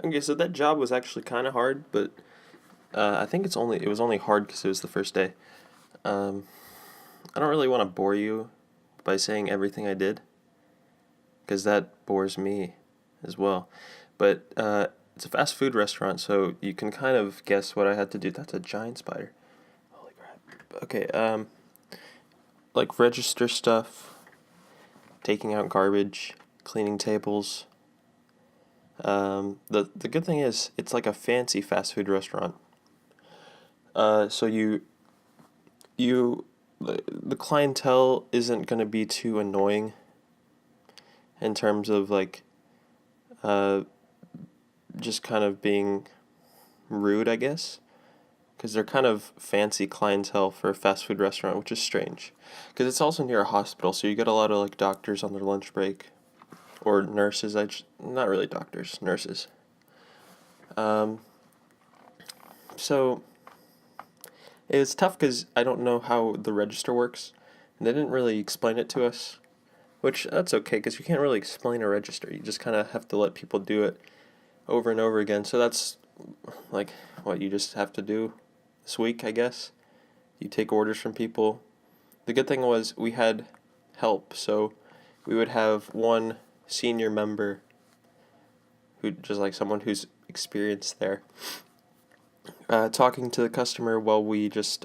Okay, so that job was actually kind of hard, but I think it was only hard because it was the first day. Um, I don't really want to bore you by saying everything I did, because that bores me as well. But it's a fast food restaurant, so you can kind of guess what I had to do. That's a giant spider. Holy crap. Okay, like register stuff, taking out garbage, cleaning tables. The good thing is it's like a fancy fast food restaurant. So you the clientele isn't gonna be too annoying in terms of like uh just kind of being rude, I guess, because they're kind of fancy clientele for a fast food restaurant, which is strange, because it's also near a hospital, so you get a lot of like doctors on their lunch break or nurses. Not really doctors, nurses. Um, so it's tough because I don't know how the register works, and they didn't really explain it to us, which that's okay because you can't really explain a register. You just kind of have to let people do it over and over again. So that's like what you just have to do this week, I guess. You take orders from people. The good thing was we had help, so we would have one senior member who just like someone who's experienced there, talking to the customer while we just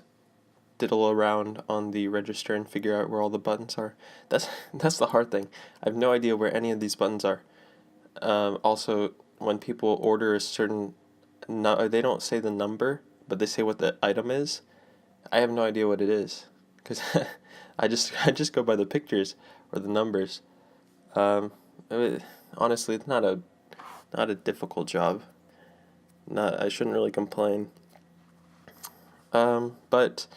diddle around on the register and figure out where all the buttons are. That's the hard thing. I have no idea where any of these buttons are. Also, when people order a certain, no, they don't say the number, but they say what the item is. I have no idea what it is, because I just go by the pictures or the numbers. Um, it- Honestly, it's not a difficult job. Not I shouldn't really complain. But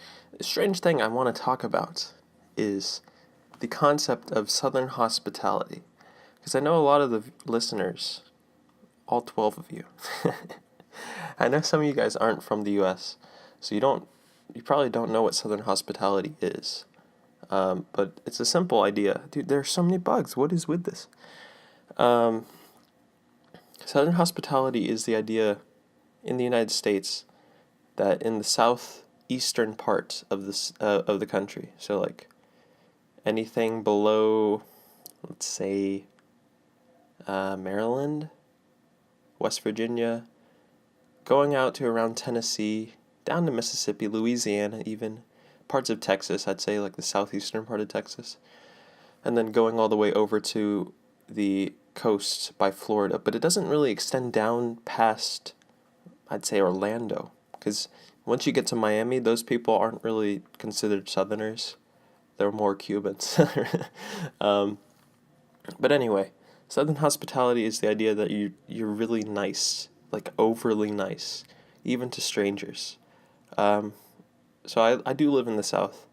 a strange thing I want to talk about is the concept of Southern hospitality, because I know a lot of the listeners, all 12 of you. I know some of you guys aren't from the U.S., so you probably don't know what Southern hospitality is. But it's a simple idea. Dude, there are so many bugs. What is with this? Um, Southern hospitality is the idea in the United States that in the southeastern part of the country, so like anything below, let's say, Maryland, West Virginia, going out to around Tennessee, down to Mississippi, Louisiana, even parts of Texas, I'd say like the southeastern part of Texas, and then going all the way over to the coast by Florida. But it doesn't really extend down past, I'd say, Orlando, because once you get to Miami, those people aren't really considered Southerners. They're more Cubans. um, but anyway, Southern hospitality is the idea that you're really nice, like overly nice, even to strangers. Um, so I do live in the South,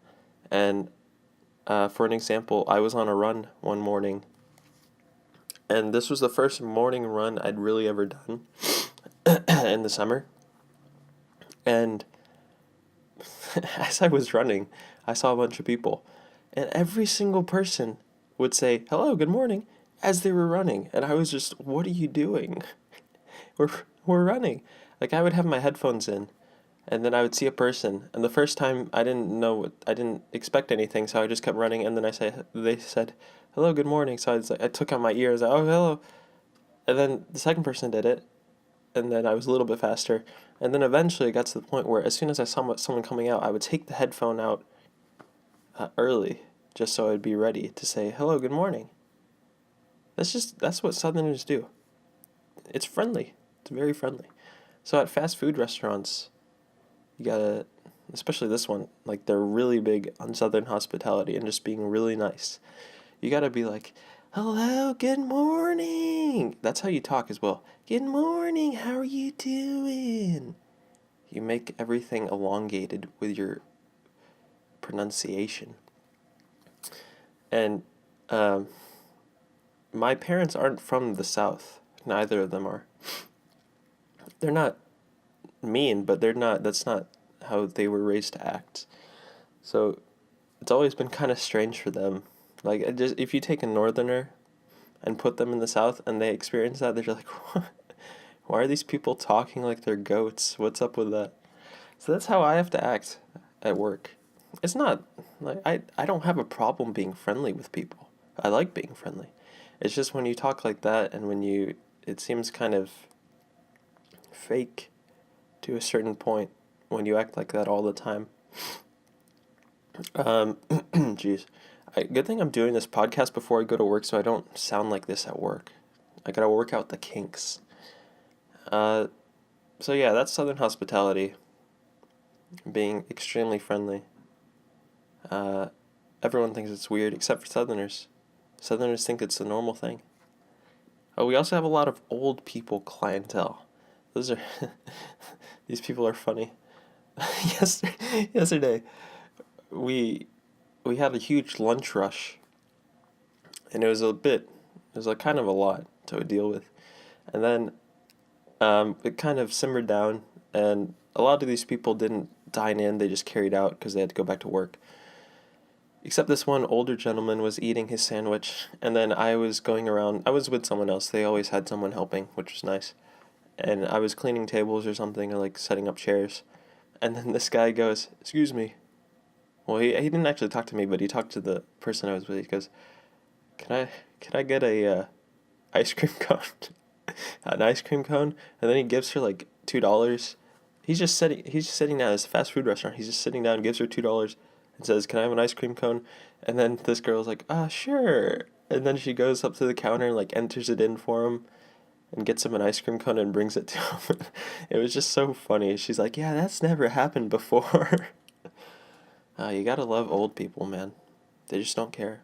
and for an example, I was on a run one morning, and this was the first morning run I'd really ever done in the summer. And as I was running, I saw a bunch of people, and every single person would say, "Hello, good morning," as they were running. And I was just, "What are you doing? We're, we're running." Like, I would have my headphones in, and then I would see a person, and the first time I didn't expect anything, so I just kept running, and then they said, "Hello, good morning." So I took out my ears, "Oh, hello." And then the second person did it, and then I was a little bit faster. And then eventually it got to the point where as soon as I saw someone coming out, I would take the headphone out early, just so I'd be ready to say, "Hello, good morning." That's what Southerners do. It's friendly. It's very friendly. So at fast food restaurants, you gotta, especially this one, like they're really big on Southern hospitality and just being really nice. You gotta be like, "Hello, good morning." That's how you talk as well. "Good morning, how are you doing?" You make everything elongated with your pronunciation. And um, my parents aren't from the South. Neither of them are. They're not mean, but that's not how they were raised to act. So it's always been kind of strange for them. Like, if you take a northerner and put them in the South and they experience that, they're like, "What? Why are these people talking like they're goats? What's up with that? So that's how I have to act at work. It's not like I don't have a problem being friendly with people. I like being friendly. It's just when you talk like that and when you it seems kind of fake to a certain point when you act like that all the time. Jeez. Good thing I'm doing this podcast before I go to work so I don't sound like this at work. I gotta work out the kinks. Uh, so yeah, that's Southern hospitality. Being extremely friendly. Uh, Everyone thinks it's weird except for Southerners. Southerners think it's the normal thing. Oh, we also have a lot of old people clientele. Those are these people are funny. Yesterday, we we had a huge lunch rush, and it was like kind of a lot to deal with, and then it kind of simmered down, and a lot of these people didn't dine in; they just carried out because they had to go back to work. Except this one older gentleman was eating his sandwich, and then I was going around. I was with someone else. They always had someone helping, which was nice. And I was cleaning tables or something, or like setting up chairs. And then this guy goes, "Excuse me." Well, he didn't actually talk to me, but he talked to the person I was with. He goes, can I get a ice cream cone?" An ice cream cone? And then he gives her like $2. He's just sitting down at this fast food restaurant. He's just sitting down, gives her $2 and says, "Can I have an ice cream cone?" And then this girl's like, sure." And then she goes up to the counter and like enters it in for him and gets him an ice cream cone and brings it to him. It was just so funny. She's like, "Yeah, that's never happened before." You gotta love old people, man. They just don't care.